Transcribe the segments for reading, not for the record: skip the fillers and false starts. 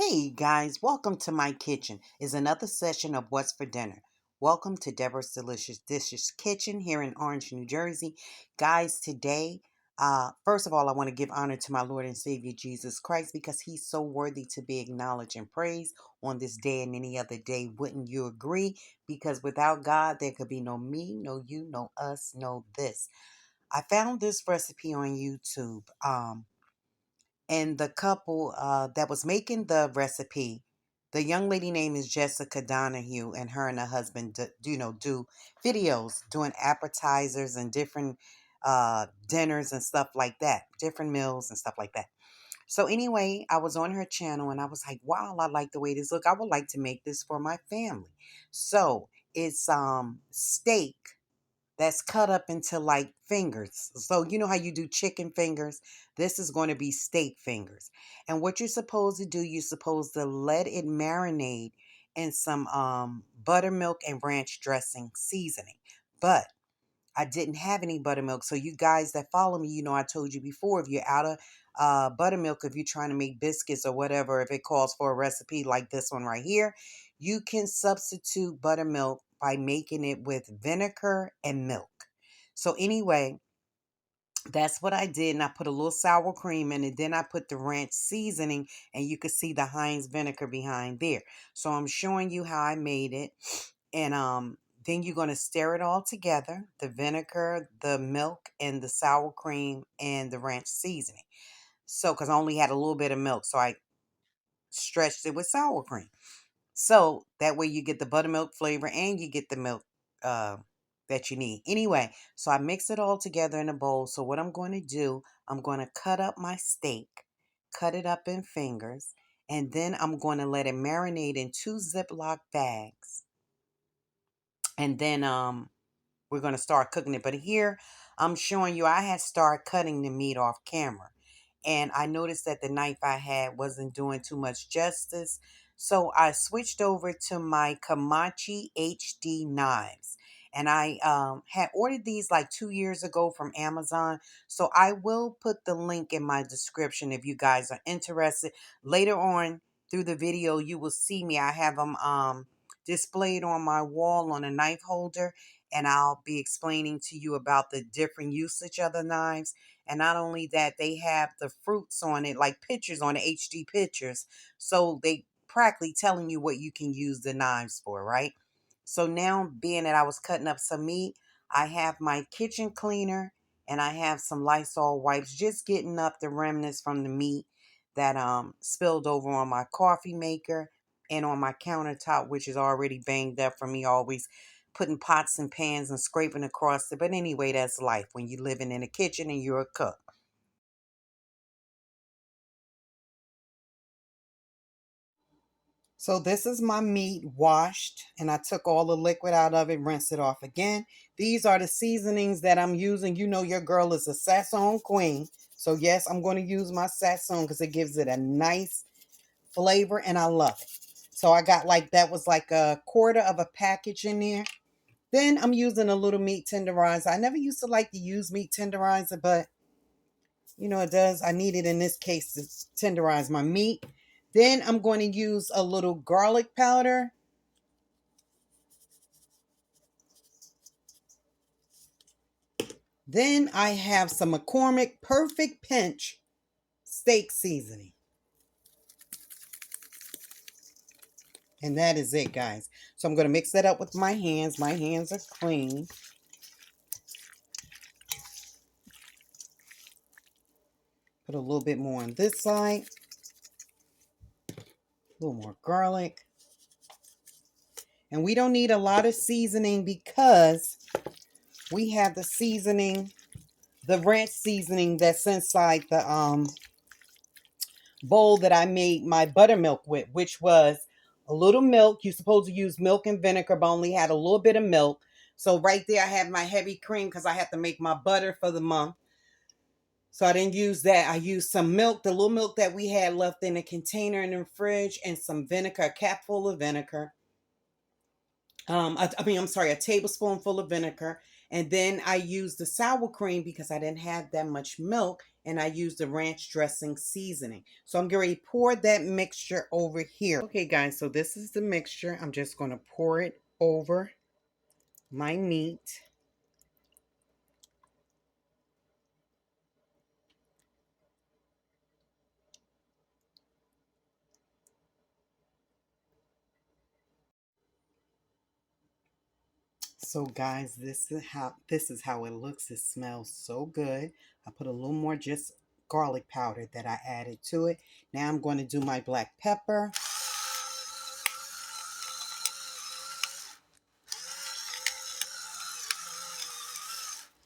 Hey guys, welcome to my kitchen. Is another session of What's for Dinner. Welcome to Deborah's Delicious Dishes Kitchen here in Orange, New Jersey. Guys, today, first of all, I want to give honor to my Lord and Savior Jesus Christ because he's so worthy to be acknowledged and praised on this day and any other day. Wouldn't you agree? Because without God, there could be no me, no you, no us, no this. I found this recipe on YouTube. And the couple that was making the recipe, the young lady name is Jessica Donahue, and her and her husband do videos doing appetizers and different dinners and stuff like that, different meals and stuff like that. So anyway, I was on her channel and I was like, wow, I like the way this look. I would like to make this for my family. So it's steak that's cut up into like fingers. So you know how you do chicken fingers? This is going to be steak fingers. And what you're supposed to do, you're supposed to let it marinate in some buttermilk and ranch dressing seasoning. But I didn't have any buttermilk. So you guys that follow me, you know I told you before, if you're out of buttermilk, if you're trying to make biscuits or whatever, if it calls for a recipe like this one right here, you can substitute buttermilk by making it with vinegar and milk. So anyway, that's what I did. And I put a little sour cream in it. Then I put the ranch seasoning and you could see the Heinz vinegar behind there. So I'm showing you how I made it. And then you're going to stir it all together, the vinegar, the milk, and the sour cream, and the ranch seasoning. So, because I only had a little bit of milk, so I stretched it with sour cream. So that way you get the buttermilk flavor and you get the milk uh, that you need. Anyway, so I mix it all together in a bowl. So what I'm going to do, I'm going to cut up my steak, cut it up in fingers, and then I'm going to let it marinate in 2 Ziploc bags. And then we're going to start cooking it. But here I'm showing you I had started cutting the meat off camera. And I noticed that the knife I had wasn't doing too much justice. So I switched over to my Komachi HD knives. And I had ordered these like 2 years ago from Amazon. So I will put the link in my description if you guys are interested. Later on through the video, you will see me. I have them displayed on my wall on a knife holder, and I'll be explaining to you about the different usage of the knives. And not only that, they have the fruits on it, like pictures on the HD pictures. So they practically telling you what you can use the knives for, right? So now, being that I was cutting up some meat, I have my kitchen cleaner and I have some Lysol wipes, just getting up the remnants from the meat that spilled over on my coffee maker and on my countertop, which is already banged up for me always putting pots and pans and scraping across it. But anyway, that's life when you're living in a kitchen and you're a cook. So this is my meat washed, and I took all the liquid out of it, rinsed it off again. These are the seasonings that I'm using. You know your girl is a Sazon queen. So yes, I'm going to use my Sazon because it gives it a nice flavor and I love it. So I got like, that was like a quarter of a package in there. Then I'm using a little meat tenderizer. I never used to like to use meat tenderizer, but you know, it does. I need it in this case to tenderize my meat. Then I'm going to use a little garlic powder. Then I have some McCormick Perfect Pinch steak seasoning. And that is it, guys. So I'm going to mix that up with my hands. My hands are clean. Put a little bit more on this side. A little more garlic. And we don't need a lot of seasoning because we have the seasoning, the ranch seasoning that's inside the bowl that I made my buttermilk with, which was a little milk. You're supposed to use milk and vinegar, but I only had a little bit of milk. So right there I have my heavy cream because I have to make my butter for the month. So I didn't use that. I used some milk, the little milk that we had left in a container in the fridge, and some vinegar, a cap full of vinegar. I'm sorry, a tablespoonful of vinegar. And then I used the sour cream because I didn't have that much milk. and I use the ranch dressing seasoning. So I'm going to pour that mixture over here. Okay, guys, so this is the mixture. I'm just going to pour it over my meat. So guys, this is how it looks. It smells so good. I put a little more just garlic powder that I added to it. Now I'm going to do my black pepper.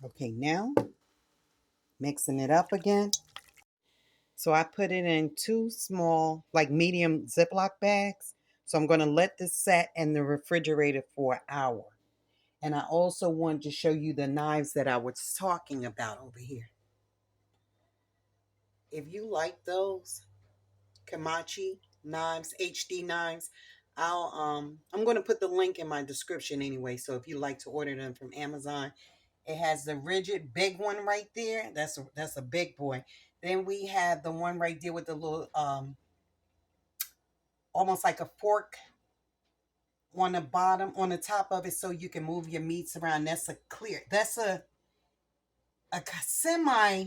Okay, now mixing it up again. So I put it in 2 small, like medium Ziploc bags. So I'm going to let this set in the refrigerator for an hour. And I also wanted to show you the knives that I was talking about over here. If you like those Komachi knives, HD knives, I'm going to put the link in my description anyway. So if you like to order them from Amazon, it has the rigid big one right there. That's a big boy. Then we have the one right there with the little almost like a fork on the bottom, on the top of it, so you can move your meats around. That's a semi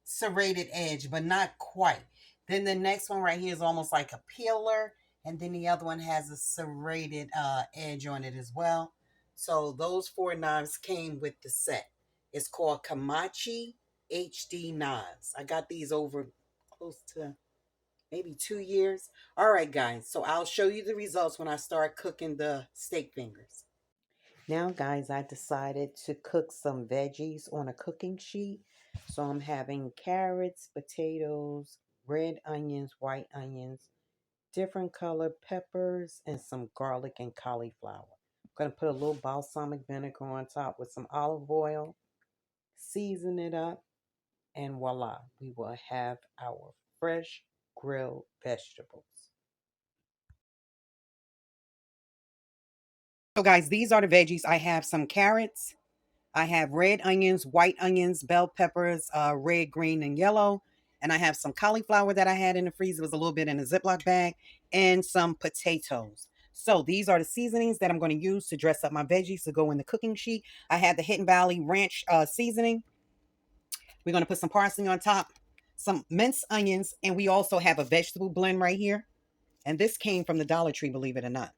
serrated edge, but not quite. Then the next one right here is almost like a peeler, and then the other one has a serrated edge on it as well. So those 4 knives came with the set. It's called Komachi HD knives. I got these over close to maybe 2 years. All right, guys. So I'll show you the results when I start cooking the steak fingers. Now, guys, I decided to cook some veggies on a cooking sheet. So I'm having carrots, potatoes, red onions, white onions, different color peppers, and some garlic and cauliflower. I'm going to put a little balsamic vinegar on top with some olive oil, season it up, and voila, we will have our fresh grilled vegetables. So guys, these are the veggies. I have some carrots. I have red onions, white onions, bell peppers, red, green, and yellow. And I have some cauliflower that I had in the freezer. It was a little bit in a Ziploc bag, and some potatoes. So these are the seasonings that I'm going to use to dress up my veggies to go in the cooking sheet. I had the Hidden Valley Ranch seasoning. We're going to put some parsley on top, some minced onions, and we also have a vegetable blend right here. And this came from the Dollar Tree, believe it or not.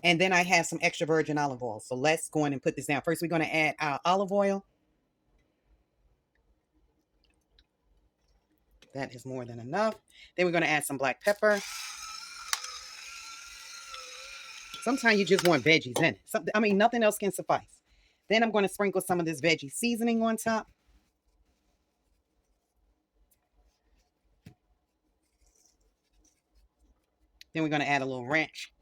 And then I have some extra virgin olive oil. So let's go in and put this down. First, we're going to add our olive oil. That is more than enough. Then we're going to add some black pepper. Sometimes you just want veggies in it. Nothing else can suffice. Then I'm going to sprinkle some of this veggie seasoning on top. Then we're going to add a little ranch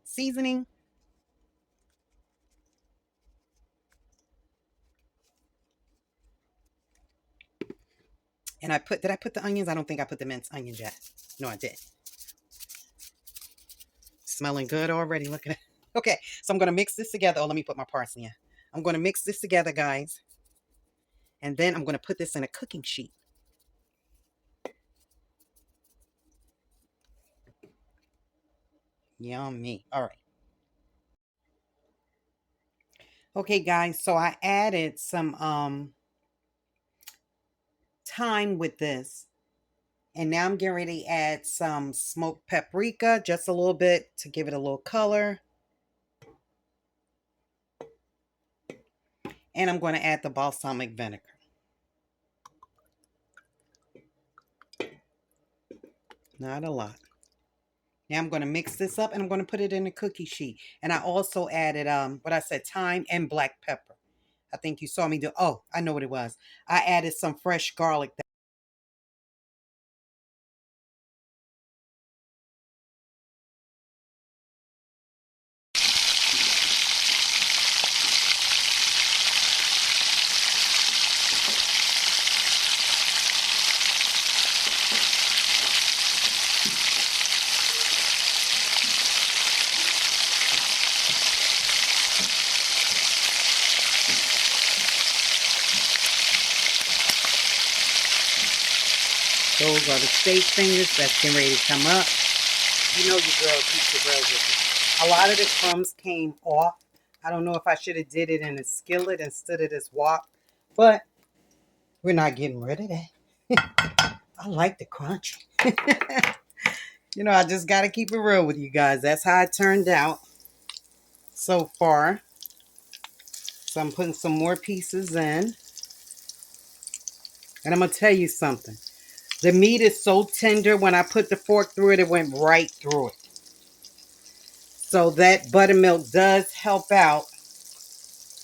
seasoning. And did I put the onions? I don't think I put the minced onions yet. No, I did. Smelling good already. Look at it. Okay, so I'm going to mix this together. Oh, let me put my parsley in. I'm going to mix this together, guys. And then I'm going to put this in a cooking sheet. Yummy. All right. Okay, guys, so I added some thyme with this. And now I'm getting ready to add some smoked paprika, just a little bit to give it a little color. And I'm going to add the balsamic vinegar. Not a lot. Now I'm going to mix this up and I'm going to put it in a cookie sheet. And I also added, thyme and black pepper. I think you saw me do, oh, I know what it was. I added some fresh garlic. Those are the steak fingers that's getting ready to come up. You know your girl keeps it real with it. A lot of the crumbs came off. I don't know if I should have did it in a skillet instead of this wok, but we're not getting rid of that. I like the crunch. You know, I just got to keep it real with you guys. That's how it turned out so far. So I'm putting some more pieces in. And I'm going to tell you something. The meat is so tender. When I put the fork through it, it went right through it. So that buttermilk does help out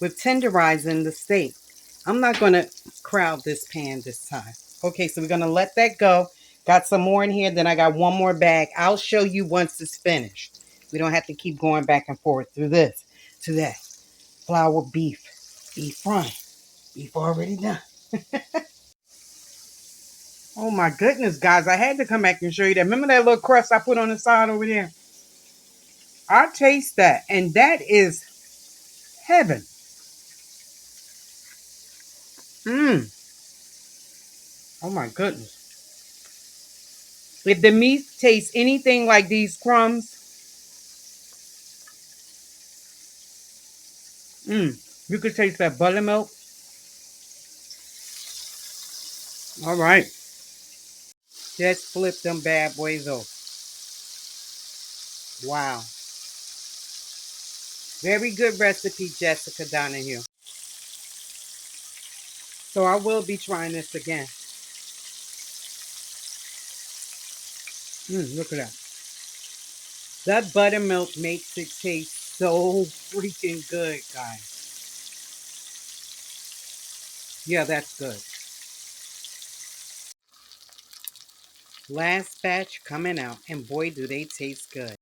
with tenderizing the steak. I'm not going to crowd this pan this time. Okay, so we're going to let that go. Got some more in here. Then I got one more bag. I'll show you once it's finished. We don't have to keep going back and forth through this to that. Flour beef. Beef frying. Beef already done. Oh my goodness, guys. I had to come back and show you that. Remember that little crust I put on the side over there? I taste that. And that is heaven. Mmm. Oh my goodness. If the meat tastes anything like these crumbs, you could taste that buttermilk. All right. Just flip them bad boys off. Wow. Very good recipe, Jessica Donahue. So I will be trying this again. Look at that. That buttermilk makes it taste so freaking good, guys. Yeah, that's good. Last batch coming out, and boy, do they taste good.